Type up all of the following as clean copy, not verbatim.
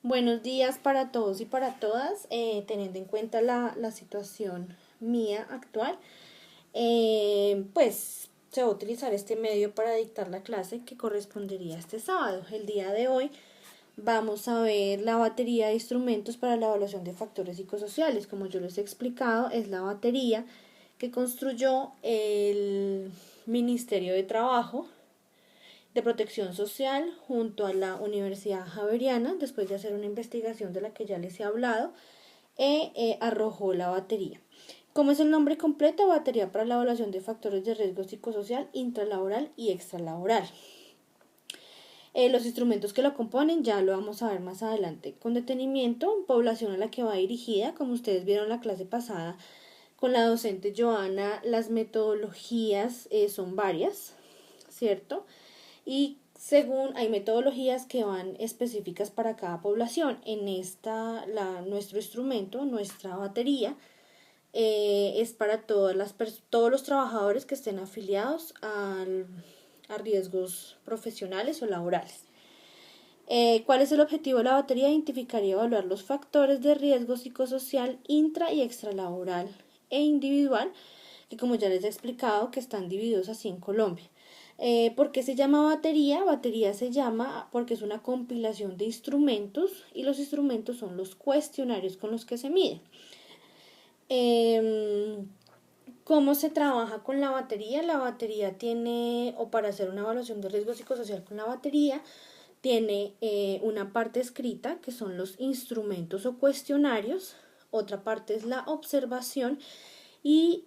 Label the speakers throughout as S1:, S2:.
S1: Buenos días para todos y para todas, teniendo en cuenta la situación mía actual, pues se va a utilizar este medio para dictar la clase que correspondería este sábado. El día de hoy vamos a ver la batería de instrumentos para la evaluación de factores psicosociales. Como yo les he explicado, es la batería que construyó el Ministerio de Trabajo de Protección Social junto a la Universidad Javeriana, después de hacer una investigación de la que ya les he hablado, arrojó la batería. ¿Cómo es el nombre completo? Batería para la evaluación de factores de riesgo psicosocial, intralaboral y extralaboral. Los instrumentos que lo componen ya lo vamos a ver más adelante con detenimiento. Población a la que va dirigida, como ustedes vieron en la clase pasada con la docente Joana, las metodologías son varias, ¿cierto? Y según hay metodologías que van específicas para cada población. En nuestro instrumento, nuestra batería, es para todos los trabajadores que estén afiliados a riesgos profesionales o laborales. ¿Cuál es el objetivo de la batería? Identificar y evaluar los factores de riesgo psicosocial intra y extralaboral e individual, que como ya les he explicado, que están divididos así en Colombia. ¿Por qué se llama batería? Batería se llama porque es una compilación de instrumentos y los instrumentos son los cuestionarios con los que se mide. ¿Cómo se trabaja con la batería? La batería tiene, o para hacer una evaluación de riesgo psicosocial con la batería, tiene una parte escrita, que son los instrumentos o cuestionarios, otra parte es la observación y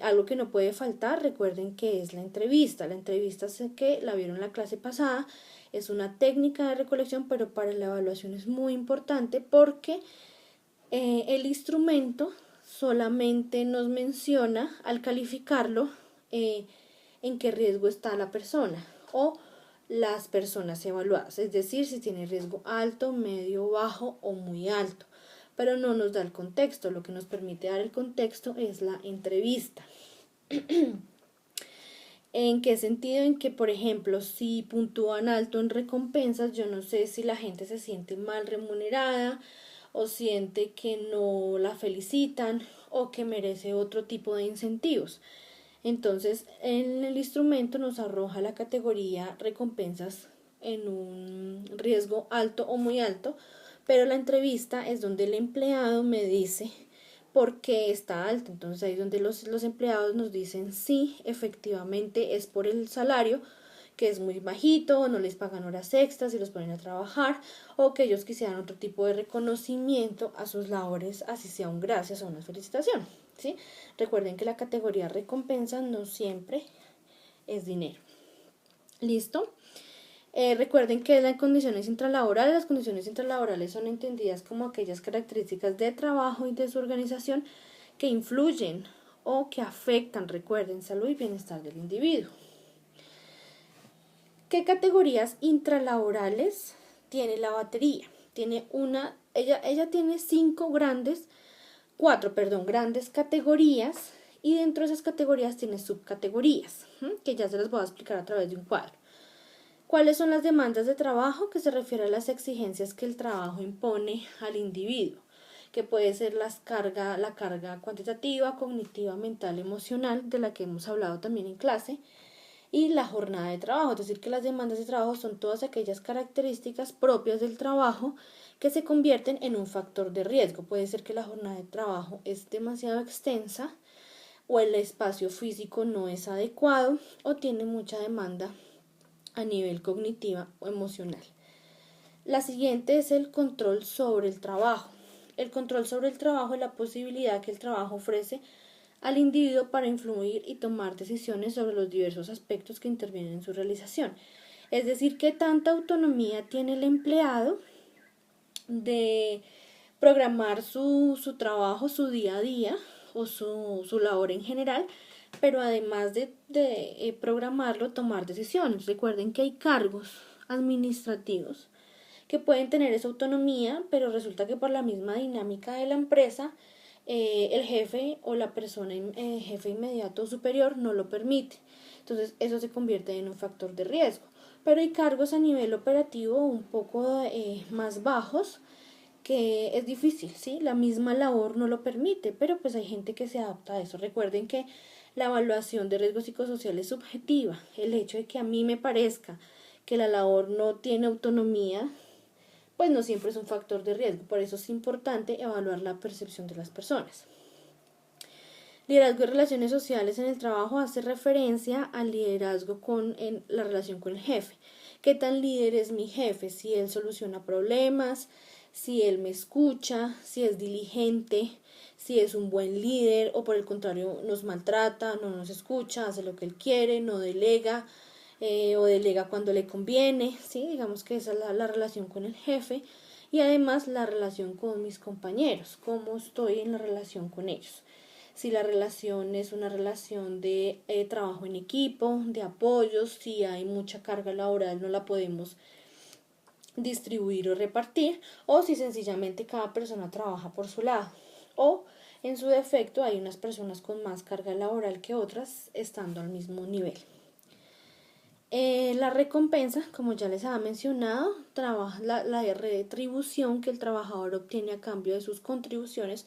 S1: algo que no puede faltar, recuerden que es la entrevista. La entrevista, sé que la vieron en la clase pasada, es una técnica de recolección, pero para la evaluación es muy importante porque el instrumento solamente nos menciona al calificarlo en qué riesgo está la persona o las personas evaluadas, es decir, si tiene riesgo alto, medio, bajo o muy alto, pero no nos da el contexto. Lo que nos permite dar el contexto es la entrevista. ¿En qué sentido? En que, por ejemplo, si puntúan alto en recompensas, yo no sé si la gente se siente mal remunerada o siente que no la felicitan o que merece otro tipo de incentivos. Entonces, en el instrumento nos arroja la categoría recompensas en un riesgo alto o muy alto, pero la entrevista es donde el empleado me dice por qué está alto. Entonces ahí es donde los empleados nos dicen sí, efectivamente es por el salario, que es muy bajito, no les pagan horas extras y los ponen a trabajar, o que ellos quisieran otro tipo de reconocimiento a sus labores, así sea un gracias o una felicitación, ¿sí? Recuerden que la categoría recompensa no siempre es dinero. ¿Listo? Recuerden que las condiciones intralaborales son entendidas como aquellas características de trabajo y de su organización que influyen o que afectan, recuerden, salud y bienestar del individuo. ¿Qué categorías intralaborales tiene la batería? Ella tiene cuatro grandes categorías, y dentro de esas categorías tiene subcategorías, que ya se las voy a explicar a través de un cuadro. ¿Cuáles son las demandas de trabajo? Que se refiere a las exigencias que el trabajo impone al individuo, que puede ser la carga cuantitativa, cognitiva, mental, emocional, de la que hemos hablado también en clase, y la jornada de trabajo, es decir, que las demandas de trabajo son todas aquellas características propias del trabajo que se convierten en un factor de riesgo. Puede ser que la jornada de trabajo es demasiado extensa, o el espacio físico no es adecuado, o tiene mucha demanda a nivel cognitiva o emocional. La siguiente es el control sobre el trabajo. El control sobre el trabajo es la posibilidad que el trabajo ofrece al individuo para influir y tomar decisiones sobre los diversos aspectos que intervienen en su realización. Es decir, qué tanta autonomía tiene el empleado de programar su trabajo, su día a día o su labor en general, pero además de programarlo, tomar decisiones. Recuerden que hay cargos administrativos que pueden tener esa autonomía, pero resulta que por la misma dinámica de la empresa, el jefe o la persona jefe inmediato o superior no lo permite. Entonces eso se convierte en un factor de riesgo. pero hay cargos a nivel operativo un poco más bajos que es difícil, ¿sí? La misma labor no lo permite, pero pues hay gente que se adapta a eso. Recuerden que la evaluación de riesgo psicosocial es subjetiva. El hecho de que a mí me parezca que la labor no tiene autonomía, pues no siempre es un factor de riesgo. Por eso es importante evaluar la percepción de las personas. Liderazgo y relaciones sociales en el trabajo hace referencia al liderazgo en la relación con el jefe. ¿Qué tan líder es mi jefe? Si él soluciona problemas, si él me escucha, si es diligente, si es un buen líder o por el contrario nos maltrata, no nos escucha, hace lo que él quiere, no delega o delega cuando le conviene, ¿sí? Digamos que esa es la relación con el jefe y además la relación con mis compañeros, cómo estoy en la relación con ellos. Si la relación es una relación de trabajo en equipo, de apoyos, si hay mucha carga laboral no la podemos distribuir o repartir, o si sencillamente cada persona trabaja por su lado, o en su defecto hay unas personas con más carga laboral que otras estando al mismo nivel. La recompensa, como ya les había mencionado, la retribución que el trabajador obtiene a cambio de sus contribuciones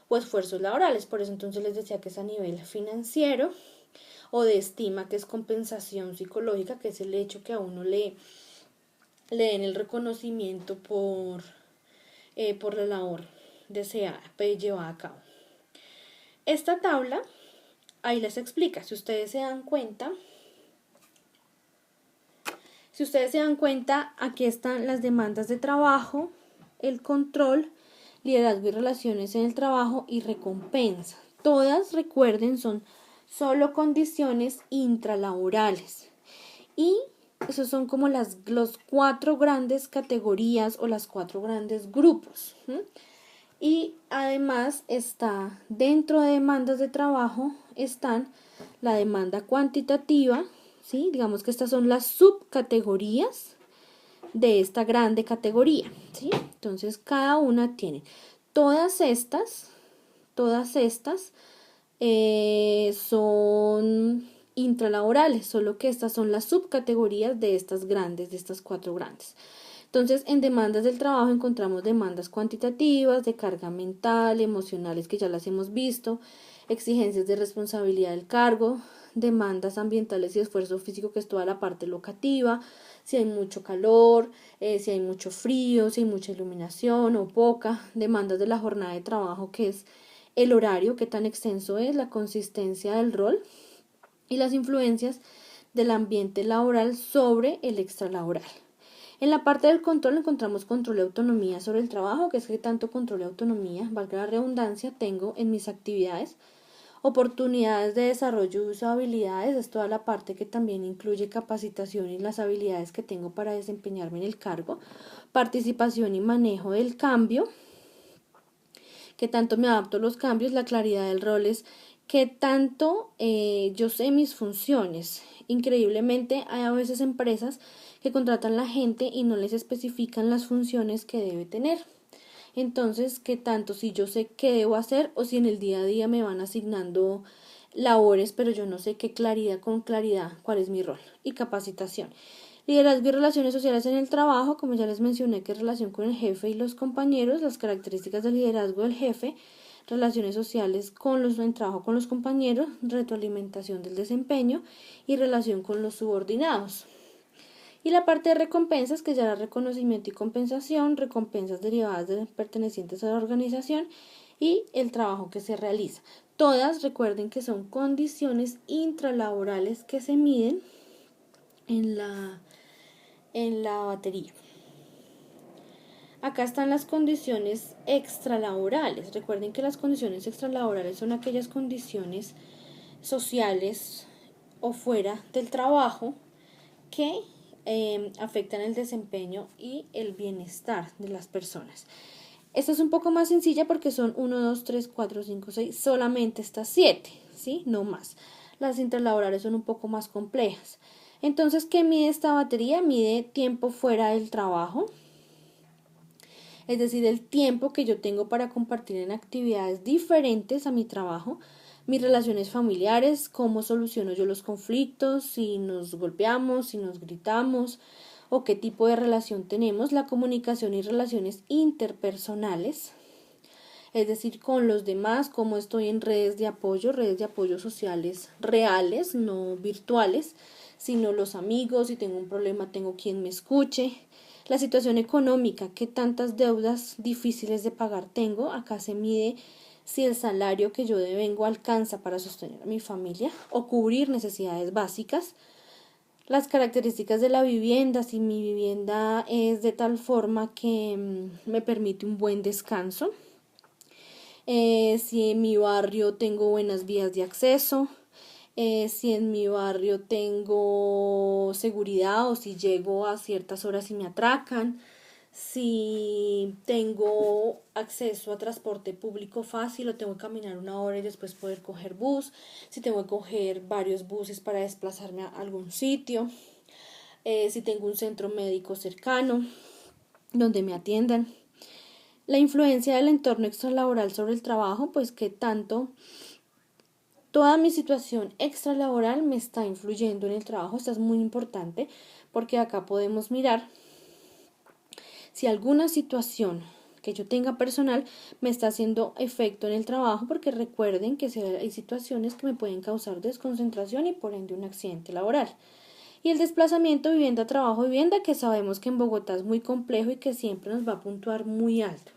S1: o esfuerzos laborales. Por eso entonces les decía que es a nivel financiero, o de estima, que es compensación psicológica, que es el hecho que a uno le den el reconocimiento por la labor deseada, llevada a cabo. Esta tabla ahí les explica, si ustedes se dan cuenta, aquí están las demandas de trabajo, el control, liderazgo y relaciones en el trabajo y recompensa. Todas, recuerden, son solo condiciones intralaborales. Y esos son como los 4 grandes categorías o las 4 grandes grupos. Y además está dentro de demandas de trabajo, están la demanda cuantitativa, ¿sí? Digamos que estas son las subcategorías de esta grande categoría, ¿sí? Entonces cada una tiene todas estas son intralaborales, solo que estas son las subcategorías de estas 4 grandes. Entonces, en demandas del trabajo encontramos demandas cuantitativas, de carga mental, emocionales, que ya las hemos visto, exigencias de responsabilidad del cargo, demandas ambientales y esfuerzo físico, que es toda la parte locativa, si hay mucho calor, si hay mucho frío, si hay mucha iluminación o poca, demandas de la jornada de trabajo, que es el horario, qué tan extenso es, la consistencia del rol y las influencias del ambiente laboral sobre el extralaboral. En la parte del control encontramos control y autonomía sobre el trabajo, que es que tanto control y autonomía, valga la redundancia, tengo en mis actividades. Oportunidades de desarrollo y uso de habilidades, es toda la parte que también incluye capacitación y las habilidades que tengo para desempeñarme en el cargo. Participación y manejo del cambio, que tanto me adapto a los cambios. La claridad del rol es que tanto yo sé mis funciones. Increíblemente hay a veces empresas que contratan a la gente y no les especifican las funciones que debe tener. Entonces, que tanto si yo sé qué debo hacer o si en el día a día me van asignando labores, pero yo no sé con claridad cuál es mi rol. Y capacitación. Liderazgo y relaciones sociales en el trabajo, como ya les mencioné, que es relación con el jefe y los compañeros, las características del liderazgo del jefe, relaciones sociales en trabajo con los compañeros, retroalimentación del desempeño y relación con los subordinados. Y la parte de recompensas, que ya era reconocimiento y compensación, recompensas derivadas de pertenecientes a la organización y el trabajo que se realiza. Todas, recuerden que son condiciones intralaborales que se miden en la batería. Acá están las condiciones extralaborales. Recuerden que las condiciones extralaborales son aquellas condiciones sociales o fuera del trabajo que afectan el desempeño y el bienestar de las personas. Esta es un poco más sencilla porque son 1, 2, 3, 4, 5, 6, solamente estas 7, ¿sí? No más. Las intralaborales son un poco más complejas. Entonces, ¿qué mide esta batería? Mide tiempo fuera del trabajo, es decir, el tiempo que yo tengo para compartir en actividades diferentes a mi trabajo, mis relaciones familiares, cómo soluciono yo los conflictos, si nos golpeamos, si nos gritamos o qué tipo de relación tenemos, la comunicación y relaciones interpersonales, es decir, con los demás, cómo estoy en redes de apoyo sociales reales, no virtuales, sino los amigos, si tengo un problema tengo quien me escuche, la situación económica, qué tantas deudas difíciles de pagar tengo, acá se mide si el salario que yo devengo alcanza para sostener a mi familia o cubrir necesidades básicas, las características de la vivienda, si mi vivienda es de tal forma que me permite un buen descanso, si en mi barrio tengo buenas vías de acceso, si en mi barrio tengo seguridad o si llego a ciertas horas y me atracan, si tengo acceso a transporte público fácil o tengo que caminar 1 hora y después poder coger bus, si tengo que coger varios buses para desplazarme a algún sitio, si tengo un centro médico cercano donde me atiendan. La influencia del entorno extralaboral sobre el trabajo, pues que tanto toda mi situación extralaboral me está influyendo en el trabajo. Esto es muy importante porque acá podemos mirar si alguna situación que yo tenga personal me está haciendo efecto en el trabajo, porque recuerden que hay situaciones que me pueden causar desconcentración y por ende un accidente laboral. Y el desplazamiento vivienda, trabajo, vivienda, que sabemos que en Bogotá es muy complejo y que siempre nos va a puntuar muy alto.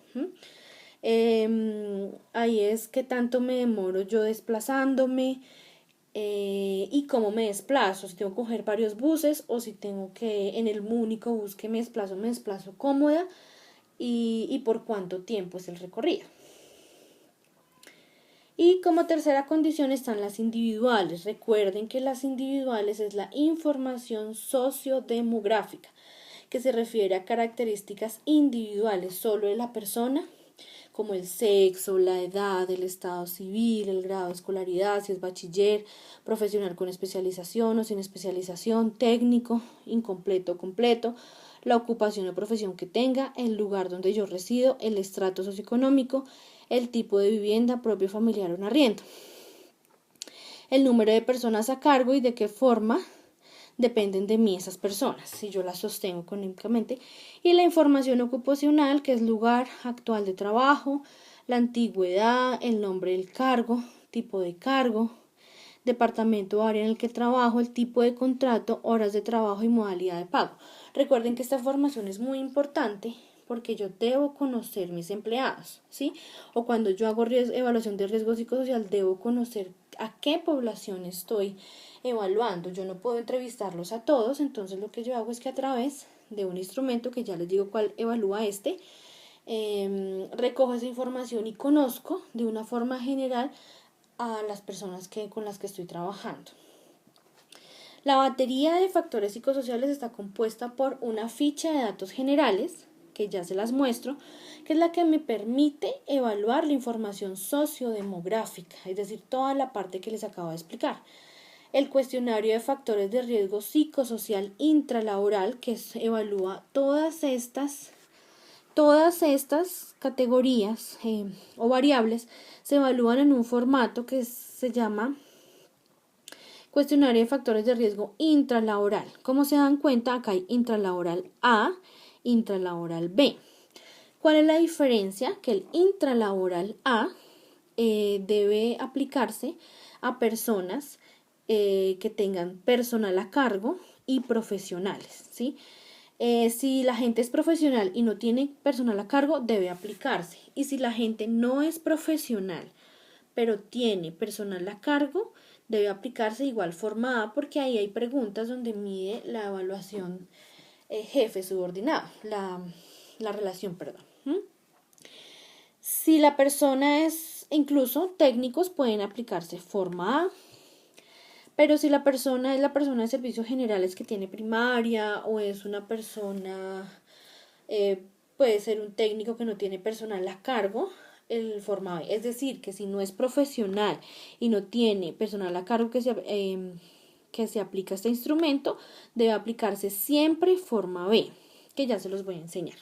S1: Ahí es que tanto me demoro yo desplazándome y cómo me desplazo, si tengo que coger varios buses o si tengo que en el único bus que me desplazo cómoda y por cuánto tiempo es el recorrido. Y como tercera condición están las individuales. Recuerden que las individuales es la información sociodemográfica, que se refiere a características individuales solo de la persona, como el sexo, la edad, el estado civil, el grado de escolaridad, si es bachiller, profesional con especialización o sin especialización, técnico, incompleto o completo, la ocupación o profesión que tenga, el lugar donde yo resido, el estrato socioeconómico, el tipo de vivienda, propio, familiar o un arriendo, el número de personas a cargo y de qué forma dependen de mí esas personas, si yo las sostengo económicamente, y la información ocupacional, que es lugar actual de trabajo, la antigüedad, el nombre del cargo, tipo de cargo, departamento o área en el que trabajo, el tipo de contrato, horas de trabajo y modalidad de pago. Recuerden que esta información es muy importante porque yo debo conocer mis empleados, ¿sí? O cuando yo hago evaluación de riesgo psicosocial, debo conocer a qué población estoy evaluando. Yo no puedo entrevistarlos a todos, entonces lo que yo hago es que a través de un instrumento, que ya les digo cuál evalúa recojo esa información y conozco de una forma general a las personas con las que estoy trabajando. La batería de factores psicosociales está compuesta por una ficha de datos generales, que ya se las muestro, que es la que me permite evaluar la información sociodemográfica, es decir, toda la parte que les acabo de explicar. El cuestionario de factores de riesgo psicosocial intralaboral, que evalúa todas estas categorías o variables, se evalúan en un formato que se llama cuestionario de factores de riesgo intralaboral. Como se dan cuenta, acá hay intralaboral A, intralaboral B. ¿Cuál es la diferencia? Que el intralaboral A debe aplicarse a personas que tengan personal a cargo y profesionales, ¿sí? Si la gente es profesional y no tiene personal a cargo, debe aplicarse. Y si la gente no es profesional, pero tiene personal a cargo, debe aplicarse de igual forma A, porque ahí hay preguntas donde mide la evaluación jefe subordinado, la relación, perdón. Si la persona es, incluso técnicos pueden aplicarse forma A, pero si la persona es la persona de servicios generales que tiene primaria o es una persona, puede ser un técnico que no tiene personal a cargo, el forma B. Es decir, que si no es profesional y no tiene personal a cargo que se aplica este instrumento, debe aplicarse siempre forma B, que ya se los voy a enseñar.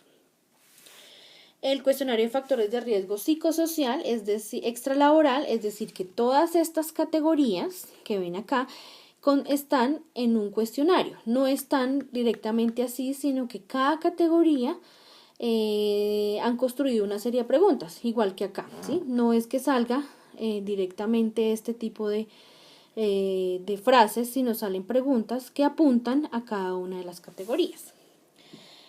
S1: El cuestionario de factores de riesgo psicosocial, es decir, extralaboral, es decir, que todas estas categorías que ven acá están en un cuestionario, no están directamente así, sino que cada categoría han construido una serie de preguntas, igual que acá, ¿sí? No es que salga directamente este tipo de frases, sino salen preguntas que apuntan a cada una de las categorías.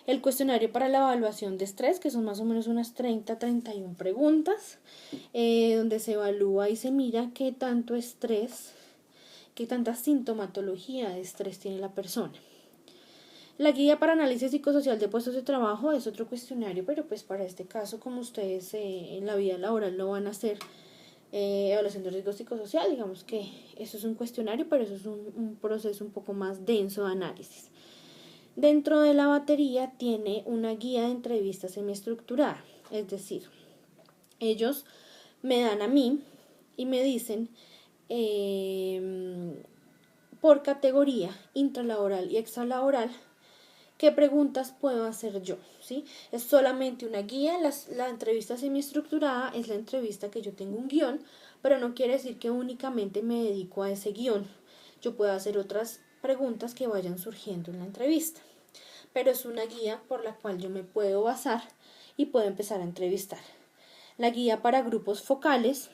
S1: El cuestionario para la evaluación de estrés, que son más o menos unas 30-31 preguntas, donde se evalúa y se mira qué tanto estrés, qué tanta sintomatología de estrés tiene la persona. La guía para análisis psicosocial de puestos de trabajo es otro cuestionario, pero pues para este caso, como ustedes en la vida laboral no van a hacer evaluación de riesgo psicosocial, digamos que eso es un cuestionario, pero eso es un proceso un poco más denso de análisis. Dentro de la batería tiene una guía de entrevista semiestructurada, es decir, ellos me dan a mí y me dicen por categoría intralaboral y extralaboral qué preguntas puedo hacer yo, ¿sí? Es solamente una guía. La entrevista semiestructurada es la entrevista que yo tengo un guión, pero no quiere decir que únicamente me dedico a ese guión. Yo puedo hacer otras preguntas que vayan surgiendo en la entrevista, pero es una guía por la cual yo me puedo basar y puedo empezar a entrevistar. La guía para grupos focales,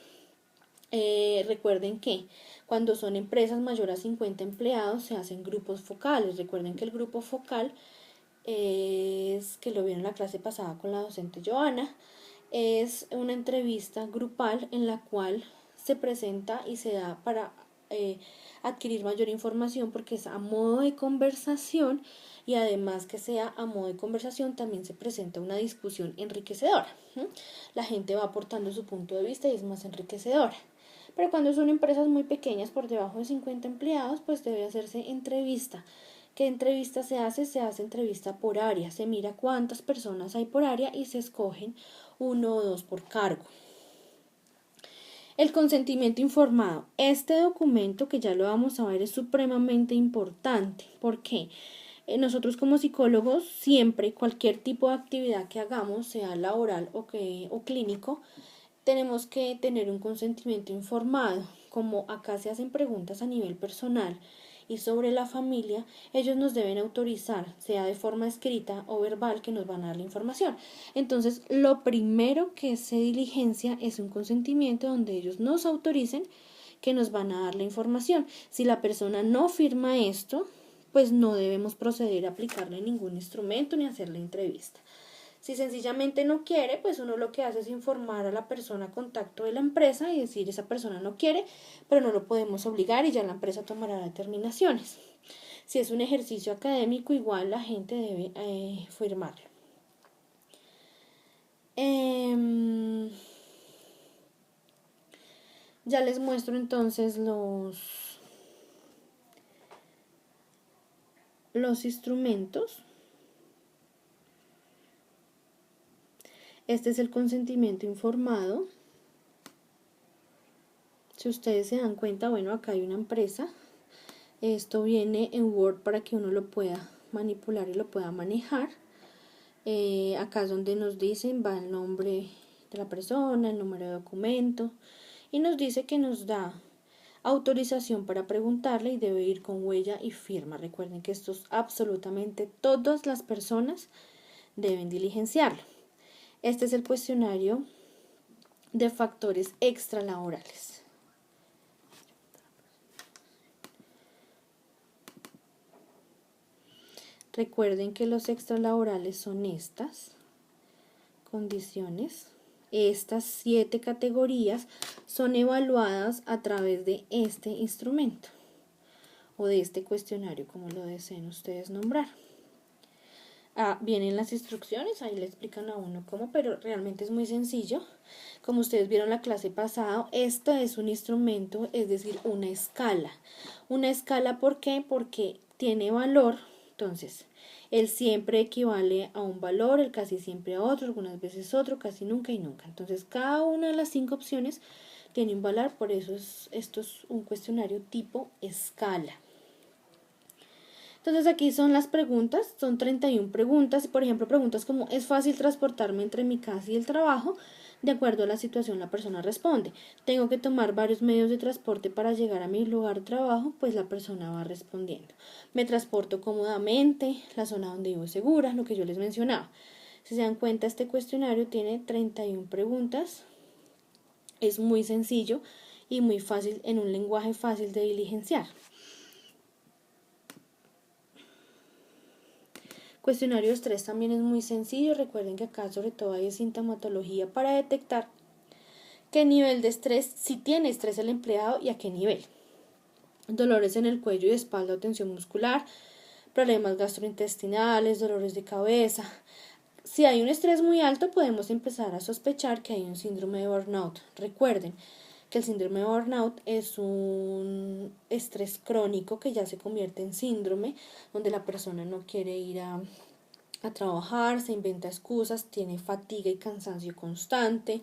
S1: recuerden que cuando son empresas mayores a 50 empleados se hacen grupos focales. Recuerden que el grupo focal es, que lo vieron en la clase pasada con la docente Joana, es una entrevista grupal en la cual se presenta y se da para adquirir mayor información, porque es a modo de conversación, y además que sea a modo de conversación también se presenta una discusión enriquecedora. La gente va aportando su punto de vista y es más enriquecedora. Pero cuando son empresas muy pequeñas, por debajo de 50 empleados, pues debe hacerse entrevista. ¿Qué entrevista se hace? Se hace entrevista por área, se mira cuántas personas hay por área y se escogen 1 o 2 por cargo. El consentimiento informado. Este documento, que ya lo vamos a ver, es supremamente importante. ¿Por qué? Nosotros como psicólogos, siempre, cualquier tipo de actividad que hagamos, sea laboral o clínico, tenemos que tener un consentimiento informado. Como acá se hacen preguntas a nivel personal y sobre la familia, ellos nos deben autorizar, sea de forma escrita o verbal, que nos van a dar la información. Entonces, lo primero que se diligencia es un consentimiento donde ellos nos autoricen que nos van a dar la información. Si la persona no firma esto, pues no debemos proceder a aplicarle ningún instrumento ni hacerle entrevista. Si sencillamente no quiere, pues uno lo que hace es informar a la persona contacto de la empresa y decir: esa persona no quiere, pero no lo podemos obligar, y ya la empresa tomará determinaciones. Si es un ejercicio académico, igual la gente debe firmarlo. Ya les muestro entonces los instrumentos. Este es el consentimiento informado. Si ustedes se dan cuenta, bueno, acá hay una empresa. Esto viene en Word para que uno lo pueda manipular y lo pueda manejar. Acá es donde nos dicen, va el nombre de la persona, el número de documento, y nos dice que nos da autorización para preguntarle y debe ir con huella y firma. Recuerden que esto es absolutamente todas las personas deben diligenciarlo. Este es el cuestionario de factores extralaborales. Recuerden que los extralaborales son estas condiciones. Estas 7 categorías son evaluadas a través de este instrumento o de este cuestionario, como lo deseen ustedes nombrar. Vienen las instrucciones, ahí le explican a uno cómo, pero realmente es muy sencillo. Como ustedes vieron la clase pasada, este es un instrumento, es decir, una escala. Una escala, ¿por qué? Porque tiene valor. Entonces, el siempre equivale a un valor, el casi siempre a otro, algunas veces otro, casi nunca y nunca. Entonces, cada una de las 5 opciones tiene un valor, por eso esto es un cuestionario tipo escala. Entonces aquí son las preguntas, son 31 preguntas, por ejemplo, preguntas como ¿es fácil transportarme entre mi casa y el trabajo? De acuerdo a la situación la persona responde. ¿Tengo que tomar varios medios de transporte para llegar a mi lugar de trabajo? Pues la persona va respondiendo. Me transporto cómodamente, la zona donde vivo es segura, lo que yo les mencionaba. Si se dan cuenta, este cuestionario tiene 31 preguntas, es muy sencillo y muy fácil, en un lenguaje fácil de diligenciar. Cuestionario de estrés también es muy sencillo. Recuerden que acá sobre todo hay sintomatología para detectar qué nivel de estrés, si tiene estrés el empleado y a qué nivel. Dolores en el cuello y espalda o tensión muscular, problemas gastrointestinales, dolores de cabeza. Si hay un estrés muy alto, podemos empezar a sospechar que hay un síndrome de burnout. Recuerden que el síndrome de burnout es un estrés crónico que ya se convierte en síndrome, donde la persona no quiere ir a trabajar, se inventa excusas, tiene fatiga y cansancio constante,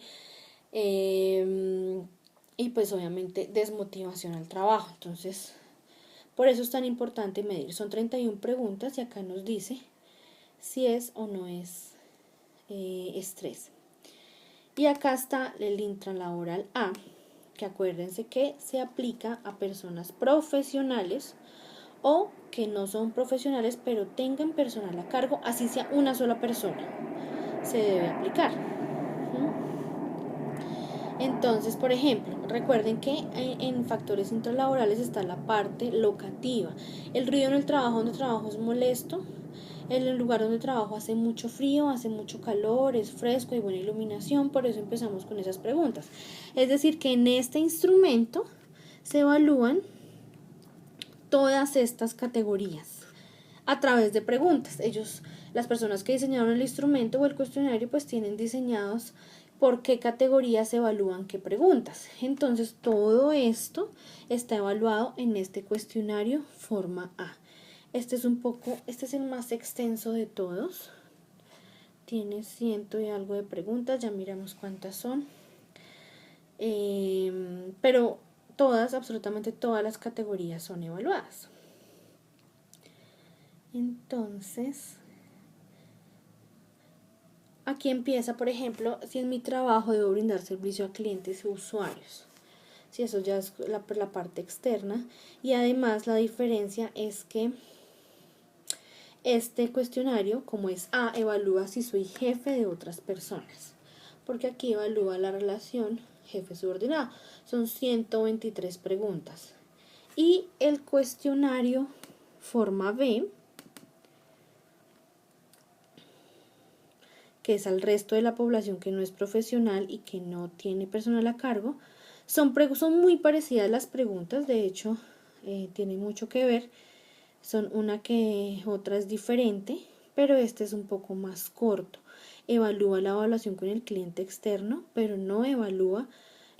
S1: y pues obviamente desmotivación al trabajo. Entonces, por eso es tan importante medir. Son 31 preguntas y acá nos dice si es o no es estrés. Y acá está el intralaboral A, que acuérdense que se aplica a personas profesionales o que no son profesionales pero tengan personal a cargo, así sea una sola persona, se debe aplicar. Entonces, por ejemplo, recuerden que en factores intralaborales está la parte locativa. El ruido en el trabajo, donde trabajo es molesto. En el lugar donde trabajo hace mucho frío, hace mucho calor, es fresco, hay buena iluminación. Por eso empezamos con esas preguntas. Es decir, que en este instrumento se evalúan todas estas categorías a través de preguntas. Las personas que diseñaron el instrumento o el cuestionario, pues tienen diseñados por qué categorías se evalúan qué preguntas. Entonces, todo esto está evaluado en este cuestionario forma A. Este es el más extenso de todos. Tiene 100 y algo de preguntas, ya miramos cuántas son. Pero todas, absolutamente todas las categorías son evaluadas. Entonces, aquí empieza, por ejemplo, si en mi trabajo debo brindar servicio a clientes y usuarios. Si eso ya es la parte externa. Y además la diferencia es que este cuestionario, como es A, evalúa si soy jefe de otras personas. Porque aquí evalúa la relación jefe-subordinado. Son 123 preguntas. Y el cuestionario forma B, que es al resto de la población que no es profesional y que no tiene personal a cargo, son muy parecidas las preguntas, de hecho, tienen mucho que ver, son una que otra es diferente, pero este es un poco más corto. Evalúa la evaluación con el cliente externo, pero no evalúa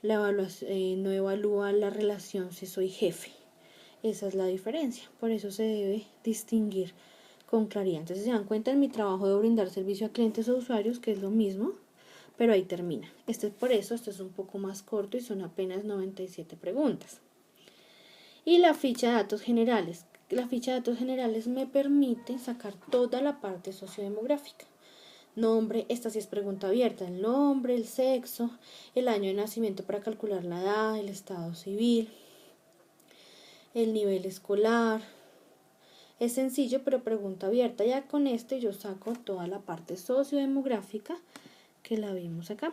S1: la relación si soy jefe. Esa es la diferencia, por eso se debe distinguir con claridad. Entonces se dan cuenta, en mi trabajo de brindar servicio a clientes o usuarios, que es lo mismo, pero ahí termina. Por eso este es un poco más corto y son apenas 97 preguntas. Y la ficha de datos generales. La ficha de datos generales me permite sacar toda la parte sociodemográfica. Nombre, esta sí es pregunta abierta, el nombre, el sexo, el año de nacimiento para calcular la edad, el estado civil, el nivel escolar. Es sencillo, pero pregunta abierta. Ya con este yo saco toda la parte sociodemográfica que la vimos acá,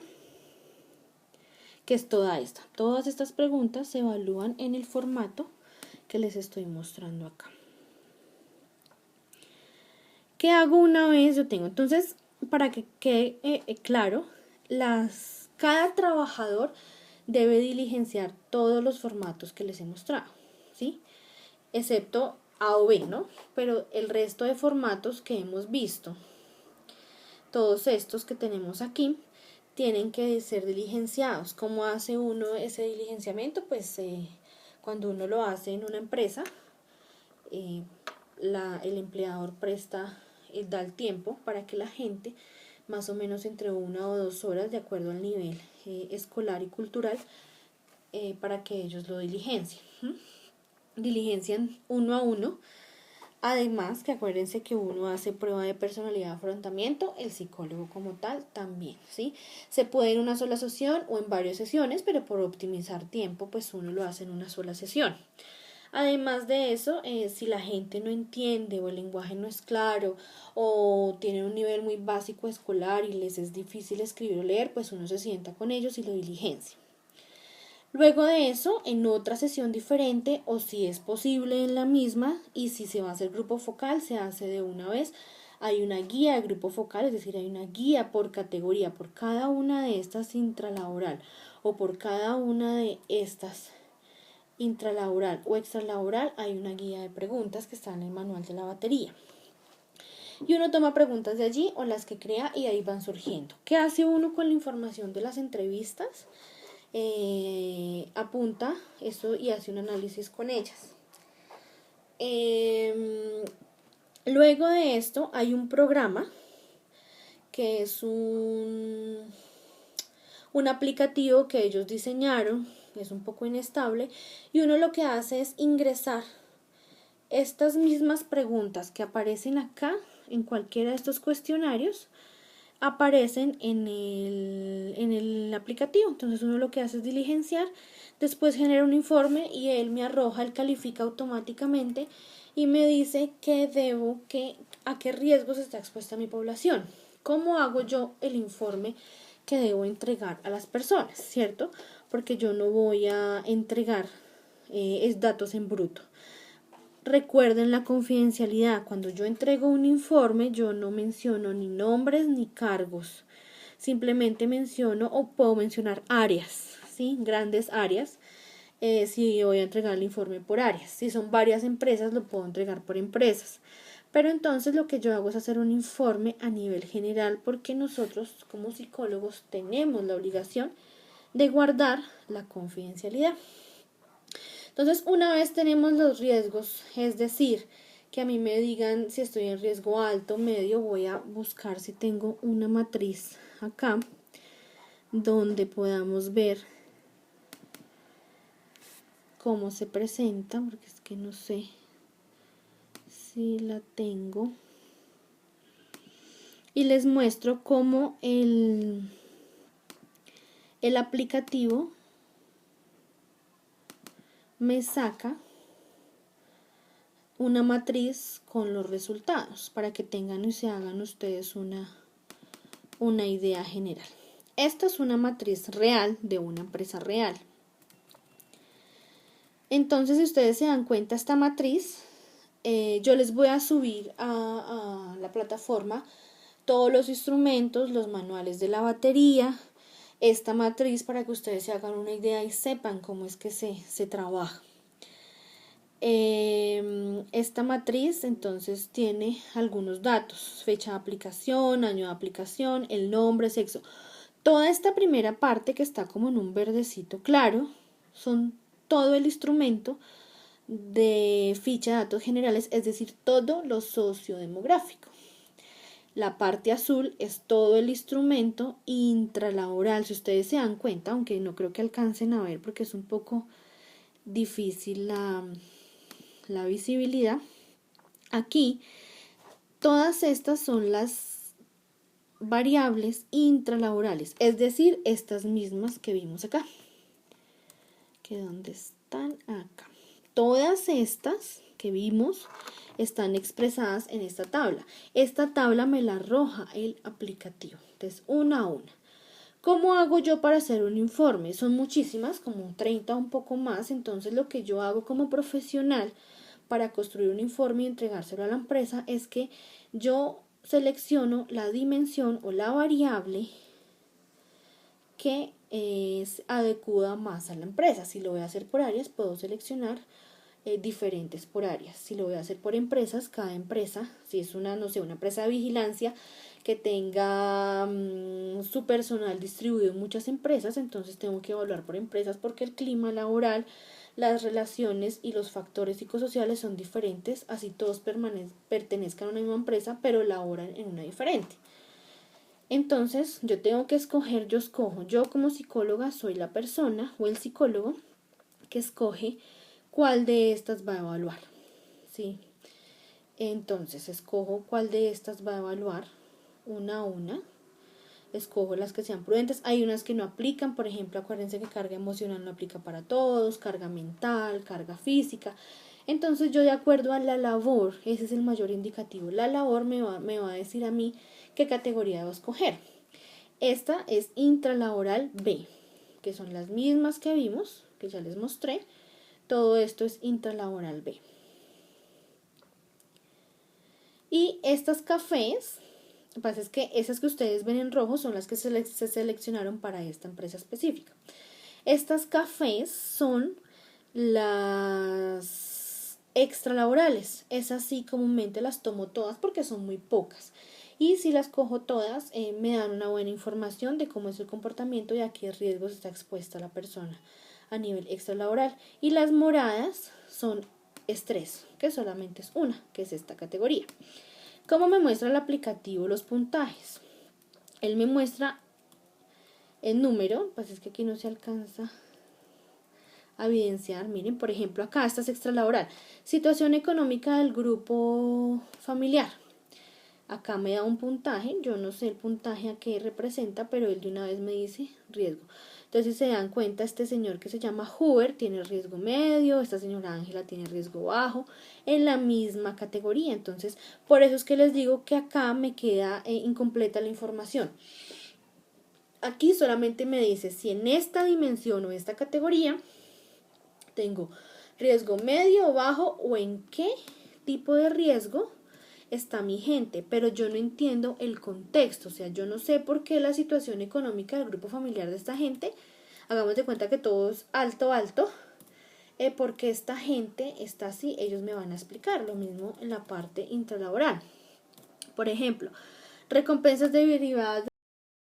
S1: que es toda esta. Todas estas preguntas se evalúan en el formato que les estoy mostrando acá. ¿Qué hago una vez yo tengo? Entonces, para que quede claro, cada trabajador debe diligenciar todos los formatos que les he mostrado, ¿sí? Excepto A o B, ¿no? Pero el resto de formatos que hemos visto, todos estos que tenemos aquí, tienen que ser diligenciados. ¿Cómo hace uno ese diligenciamiento? Pues cuando uno lo hace en una empresa, el empleador da el tiempo para que la gente, más o menos entre 1 o 2 horas, de acuerdo al nivel escolar y cultural, para que ellos lo diligencien. Diligencian uno a uno Además, que acuérdense que uno hace prueba de personalidad de afrontamiento, el psicólogo como tal también, ¿sí? Se puede en una sola sesión o en varias sesiones, pero por optimizar tiempo, pues uno lo hace en una sola sesión. Además de eso, si la gente no entiende o el lenguaje no es claro o tiene un nivel muy básico escolar y les es difícil escribir o leer, pues uno se sienta con ellos y lo diligencia. Luego de eso, en otra sesión diferente o si es posible en la misma y si se va a hacer grupo focal, se hace de una vez. Hay una guía de grupo focal, es decir, hay una guía por categoría, por cada una de estas intralaboral o por cada una de estas intralaboral o extralaboral, hay una guía de preguntas que está en el manual de la batería. Y uno toma preguntas de allí o las que crea y ahí van surgiendo. ¿Qué hace uno con la información de las entrevistas? Apunta eso y hace un análisis con ellas. Luego de esto hay un programa que es un aplicativo que ellos diseñaron, es un poco inestable, y uno lo que hace es ingresar estas mismas preguntas que aparecen acá en cualquiera de estos cuestionarios, aparecen en el aplicativo. Entonces uno lo que hace es diligenciar, después genera un informe y él me arroja, él califica automáticamente y me dice a qué riesgos está expuesta mi población. ¿Cómo hago yo el informe que debo entregar a las personas? ¿Cierto? Porque yo no voy a entregar datos en bruto. Recuerden la confidencialidad. Cuando yo entrego un informe, yo no menciono ni nombres ni cargos. Simplemente menciono o puedo mencionar áreas, ¿sí? Grandes áreas. Si voy a entregar el informe por áreas. Si son varias empresas, lo puedo entregar por empresas. Pero entonces lo que yo hago es hacer un informe a nivel general porque nosotros como psicólogos tenemos la obligación de guardar la confidencialidad. Entonces, una vez tenemos los riesgos, es decir, que a mí me digan si estoy en riesgo alto, medio, voy a buscar si tengo una matriz acá donde podamos ver cómo se presenta, porque es que no sé si la tengo. Y les muestro cómo el aplicativo me saca una matriz con los resultados para que tengan y se hagan ustedes una idea general. Esta es una matriz real de una empresa real. Entonces, si ustedes se dan cuenta, esta matriz, yo les voy a subir a la plataforma todos los instrumentos, los manuales de la batería, esta matriz para que ustedes se hagan una idea y sepan cómo es que se trabaja. Esta matriz entonces tiene algunos datos, fecha de aplicación, año de aplicación, el nombre, sexo. Toda esta primera parte que está como en un verdecito claro son todo el instrumento de ficha de datos generales, es decir, todo lo sociodemográfico. La parte azul es todo el instrumento intralaboral. Si ustedes se dan cuenta, aunque no creo que alcancen a ver porque es un poco difícil la visibilidad, aquí todas estas son las variables intralaborales, es decir, estas mismas que vimos acá. ¿Que dónde están? Acá. Todas estas que vimos están expresadas en esta tabla. Esta tabla me la arroja el aplicativo. Entonces, una a una. ¿Cómo hago yo para hacer un informe? Son muchísimas, como 30 o un poco más. Entonces, lo que yo hago como profesional para construir un informe y entregárselo a la empresa es que yo selecciono la dimensión o la variable que es adecuada más a la empresa. Si lo voy a hacer por áreas, puedo seleccionar diferentes por áreas. Si lo voy a hacer por empresas, cada empresa, si es una, no sé, una empresa de vigilancia que tenga su personal distribuido en muchas empresas, entonces tengo que evaluar por empresas porque el clima laboral, las relaciones y los factores psicosociales son diferentes, así todos pertenezcan a una misma empresa, pero laboran en una diferente. Entonces, yo tengo que escoger, yo como psicóloga soy la persona o el psicólogo que escoge cuál de estas va a evaluar, ¿sí? Entonces escojo cuál de estas va a evaluar una a una. Escojo las que sean prudentes. Hay unas que no aplican, por ejemplo, acuérdense que carga emocional no aplica para todos, carga mental, carga física. Entonces yo, de acuerdo a la labor, ese es el mayor indicativo, la labor me va a decir a mí qué categoría debo escoger. Esta es intralaboral B, que son las mismas que vimos, que ya les mostré. Todo esto es intralaboral B. Y estas cafés, lo que pasa es que esas que ustedes ven en rojo son las que se seleccionaron para esta empresa específica. Estas cafés son las extralaborales. Esas sí comúnmente las tomo todas porque son muy pocas. Y si las cojo todas, me dan una buena información de cómo es el comportamiento y a qué riesgos está expuesta la persona a nivel extralaboral. Y las moradas son estrés, que solamente es una, que es esta categoría. ¿Cómo me muestra el aplicativo los puntajes? Él me muestra el número, pues es que aquí no se alcanza a evidenciar. Miren, por ejemplo, acá esta es extralaboral. Situación económica del grupo familiar. Acá me da un puntaje, yo no sé el puntaje a qué representa, pero él de una vez me dice riesgo. Entonces, si se dan cuenta, este señor que se llama Hoover tiene riesgo medio, esta señora Ángela tiene riesgo bajo, en la misma categoría. Entonces, por eso es que les digo que acá me queda incompleta la información. Aquí solamente me dice si en esta dimensión o esta categoría tengo riesgo medio, bajo o en qué tipo de riesgo está mi gente, pero yo no entiendo el contexto, o sea, yo no sé por qué la situación económica del grupo familiar de esta gente, hagamos de cuenta que todo es alto, porque esta gente está así, ellos me van a explicar lo mismo en la parte intralaboral. Por ejemplo, recompensas derivadas